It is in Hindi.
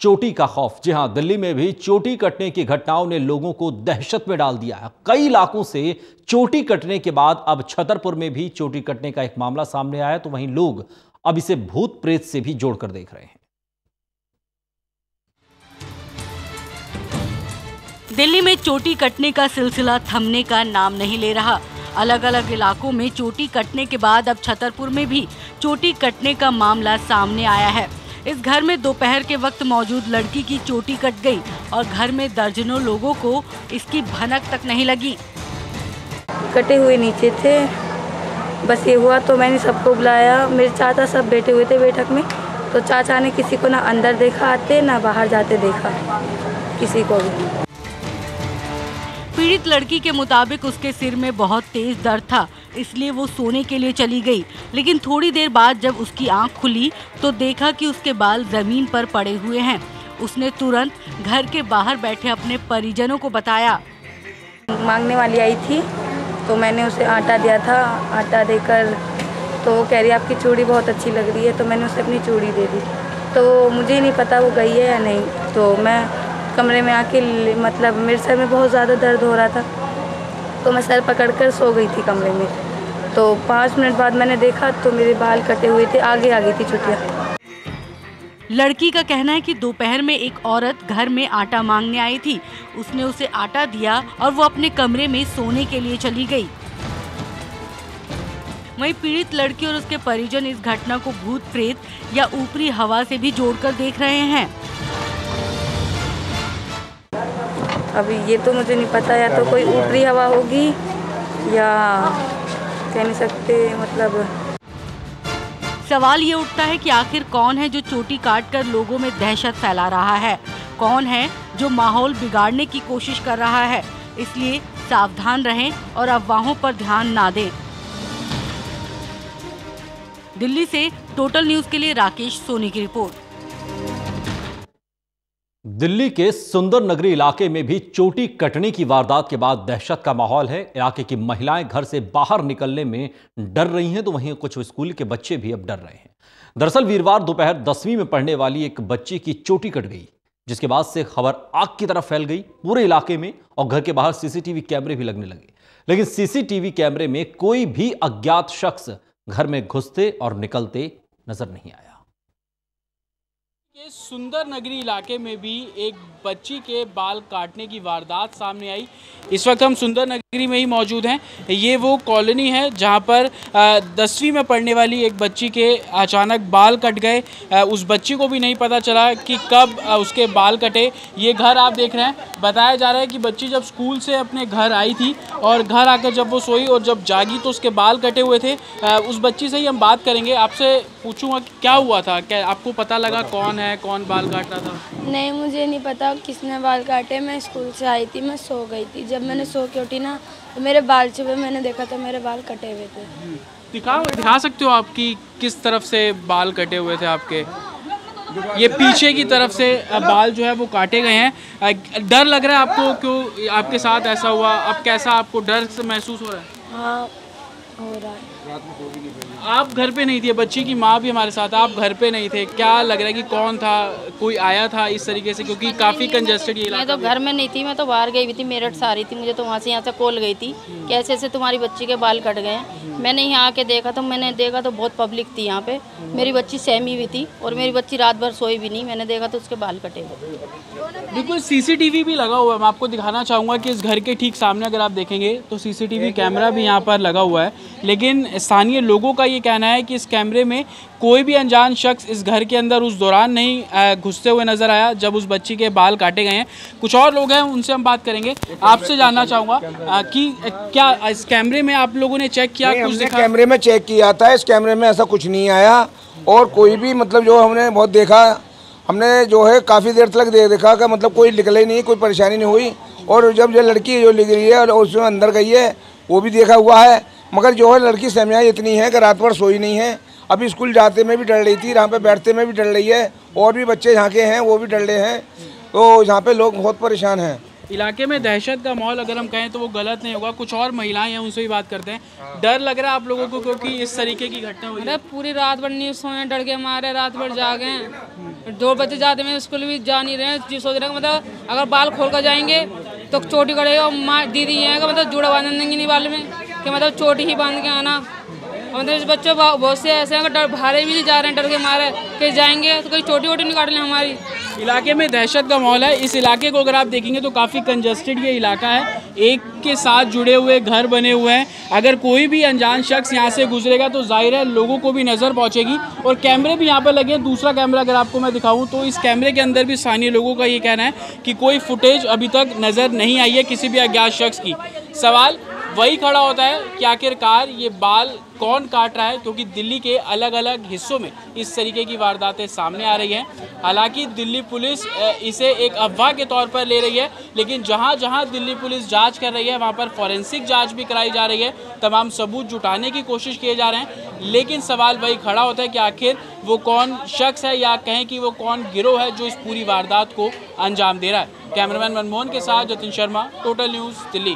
चोटी का खौफ। जी हां, दिल्ली में भी चोटी कटने की घटनाओं ने लोगों को दहशत में डाल दिया है। कई इलाकों से चोटी कटने के बाद अब छतरपुर में भी चोटी कटने का एक मामला सामने आया है, तो वहीं लोग अब इसे भूत प्रेत से भी जोड़कर देख रहे हैं। दिल्ली में चोटी कटने का सिलसिला थमने का नाम नहीं ले रहा। अलग अलग इलाकों में चोटी कटने के बाद अब छतरपुर में भी चोटी कटने का मामला सामने आया है। इस घर में दोपहर के वक्त मौजूद लड़की की चोटी कट गई और घर में दर्जनों लोगों को इसकी भनक तक नहीं लगी। कटे हुए नीचे थे, बस ये हुआ तो मैंने सबको बुलाया। मेरे चाचा सब बैठे हुए थे बैठक में, तो चाचा ने किसी को ना अंदर देखा आते ना बाहर जाते देखा, किसी को भी। पीड़ित लड़की के मुताबिक उसके सिर में बहुत तेज दर्द था, इसलिए वो सोने के लिए चली गई। लेकिन थोड़ी देर बाद जब उसकी आंख खुली तो देखा कि उसके बाल जमीन पर पड़े हुए हैं। उसने तुरंत घर के बाहर बैठे अपने परिजनों को बताया। मांगने वाली आई थी तो मैंने उसे आटा दिया था। आटा देकर तो वो कह रही आपकी चूड़ी बहुत अच्छी लग रही है, तो मैंने उसे अपनी चूड़ी दे दी। तो मुझे नहीं पता वो गई है या नहीं, तो मैं कमरे में आके मतलब मेरे सर में बहुत ज़्यादा दर्द हो रहा था, तो मैं सर पकड़कर सो गई थी कमरे में। तो 5 मिनट बाद मैंने देखा तो मेरे बाल कटे हुए थे, आगे आ गई थी चुटिया। लड़की का कहना है कि दोपहर में एक औरत घर में आटा मांगने आई थी। उसने उसे आटा दिया और वो अपने कमरे में सोने के लिए चली गई। वहीं पीड़ित लड़की और उसके परिजन इस घटना को भूत प्रेत या ऊपरी हवा से भी जोड़कर देख रहे हैं। अभी ये तो मुझे नहीं पता, या तो कोई ऊपरी हवा होगी या कह नहीं सकते। मतलब सवाल ये उठता है कि आखिर कौन है जो चोटी काटकर लोगों में दहशत फैला रहा है, कौन है जो माहौल बिगाड़ने की कोशिश कर रहा है। इसलिए सावधान रहें और अफवाहों पर ध्यान ना दें। दिल्ली से टोटल न्यूज़ के लिए राकेश सोनी की रिपोर्ट। दिल्ली के सुंदर नगरी इलाके में भी चोटी कटने की वारदात के बाद दहशत का माहौल है। इलाके की महिलाएं घर से बाहर निकलने में डर रही हैं, तो वहीं कुछ स्कूल के बच्चे भी अब डर रहे हैं। दरअसल वीरवार दोपहर 10वीं में पढ़ने वाली एक बच्ची की चोटी कट गई, जिसके बाद से खबर आग की तरफ फैल गई पूरे इलाके में और घर के बाहर सीसीटीवी कैमरे भी लगने लगे। लेकिन सीसीटीवी कैमरे में कोई भी अज्ञात शख्स घर में घुसते और निकलते नजर नहीं आया। सुंदर नगरी इलाके में भी एक बच्ची के बाल काटने की वारदात सामने आई। इस वक्त हम सुंदर नगरी में ही मौजूद हैं। ये वो कॉलोनी है जहां पर 10वीं में पढ़ने वाली एक बच्ची के अचानक बाल कट गए। उस बच्ची को भी नहीं पता चला कि कब उसके बाल कटे। ये घर आप देख रहे हैं। बताया जा रहा है कि बच्ची जब स्कूल से अपने घर आई थी और घर आकर जब वो सोई और जब जागी तो उसके बाल कटे हुए थे। उस बच्ची से ही हम बात करेंगे। आपसे पूछूंगा क्या हुआ था, क्या आपको पता लगा कौन है, कौन बाल काट रहा था? नहीं, मुझे नहीं पता किसने बाल काटे। मैं स्कूल से आई थी, मैं सो गई थी। जब मैंने सो के उठी ना तो मेरे बाल छुपे, मैंने देखा तो मेरे बाल कटे हुए थे। दिखा सकते हो आपकी किस तरफ से बाल कटे हुए थे आपके? ये पीछे की तरफ से बाल जो है वो काटे गए हैं। डर लग रहा है आपको? क्यों आपके साथ ऐसा हुआ? अब कैसा आपको डर महसूस हो रहा है? हाँ, हो रहा है। आप घर पे नहीं थी, बच्ची की माँ भी हमारे साथ, आप घर पे नहीं थे। क्या लग रहा है कि कौन था, कोई आया था इस तरीके से? क्योंकि काफ़ी कंजेस्टेड ये इलाका। मैं तो घर में नहीं थी, मैं तो बाहर गई हुई थी, मेरठ से आ रही थी। मुझे तो वहाँ से कॉल गई थी कि ऐसे ऐसे तुम्हारी बच्ची के बाल कट गए हैं। मैंने यहाँ आके देखा तो बहुत पब्लिक थी यहाँ पे। मेरी बच्ची सहमी हुई थी और मेरी बच्ची रात भर सोई भी नहीं। मैंने देखा तो उसके बाल कटे हुए। बिल्कुल सीसीटीवी भी लगा हुआ है। मैं आपको दिखाना चाहूँगा कि इस घर के ठीक सामने अगर आप देखेंगे तो सीसीटीवी कैमरा भी यहाँ पर लगा हुआ है। लेकिन स्थानीय लोगों का ये कहना है कि इस कैमरे में कोई भी अनजान शख्स इस घर के अंदर उस दौरान नहीं घुसते हुए नजर आया जब उस बच्ची के बाल काटे गए हैं। कुछ और लोग हैं, उनसे हम बात करेंगे। आपसे जानना चाहूँगा कि क्या इस कैमरे में आप लोगों ने चेक किया? कुछ देखा? कैमरे में चेक किया था, इस कैमरे में ऐसा कुछ नहीं आया और कोई भी मतलब जो हमने बहुत देखा, हमने जो है काफ़ी देर तक देखा कि मतलब कोई निकले नहीं, कोई परेशानी नहीं हुई। और जब जो लड़की जो लिख रही है और उसमें अंदर गई है वो भी देखा हुआ है। मगर जो है लड़की सहमिया इतनी है कि रात भर सोई नहीं है। अभी स्कूल जाते में भी डर रही थी, यहाँ पे बैठते में भी डर रही है और भी बच्चे यहाँ के हैं वो भी डर रहे हैं। तो यहाँ पे लोग बहुत परेशान हैं। इलाके में दहशत का माहौल अगर हम कहें तो वो गलत नहीं होगा। कुछ और महिलाएं हैं, उनसे भी बात करते हैं। डर लग रहा है आप लोगों को क्योंकि इस तरीके की घटना हुई है? पूरी रात भर नहीं सोए, डर के मारे रात भर जागे हैं। 2 बजे जाते हैं स्कूल भी जा नहीं रहे हैं। जी सोच रहे हैं मतलब अगर बाल खोल कर जाएंगे तो चोटी करेगा। माँ दीदी है कि मतलब जुड़ा बांध देंगे नहीं बाल में, कि मतलब चोटी ही बांध के आना। मतलब इस बच्चे बहुत से ऐसे हैं डर भारे भी नहीं जा रहे हैं, डर के मारे कहीं जाएंगे तो कहीं चोटी वोटी नहीं काट लें हमारी। इलाके में दहशत का माहौल है। इस इलाके को अगर आप देखेंगे तो काफ़ी कंजस्टेड ये इलाका है, एक के साथ जुड़े हुए घर बने हुए हैं। अगर कोई भी अनजान शख्स यहाँ से गुजरेगा तो जाहिर है लोगों को भी नज़र पहुँचेगी। और कैमरे भी यहाँ पर लगे हैं। दूसरा कैमरा अगर आपको मैं दिखाऊँ तो इस कैमरे के अंदर भी स्थानीय लोगों का ये कहना है कि कोई फुटेज अभी तक नज़र नहीं आई है किसी भी अज्ञात शख्स की। सवाल वही खड़ा होता है कि आखिरकार ये बाल कौन काट रहा है, क्योंकि दिल्ली के अलग अलग हिस्सों में इस तरीके की वारदातें सामने आ रही हैं। हालांकि दिल्ली पुलिस इसे एक अफवाह के तौर पर ले रही है, लेकिन जहां जहां दिल्ली पुलिस जांच कर रही है वहां पर फॉरेंसिक जांच भी कराई जा रही है, तमाम सबूत जुटाने की कोशिश किए जा रहे हैं। लेकिन सवाल वही खड़ा होता है कि आखिर वो कौन शख्स है या कहें कि वो कौन गिरोह है जो इस पूरी वारदात को अंजाम दे रहा है। कैमरामैन मनमोहन के साथ जतिन शर्मा, टोटल न्यूज़, दिल्ली।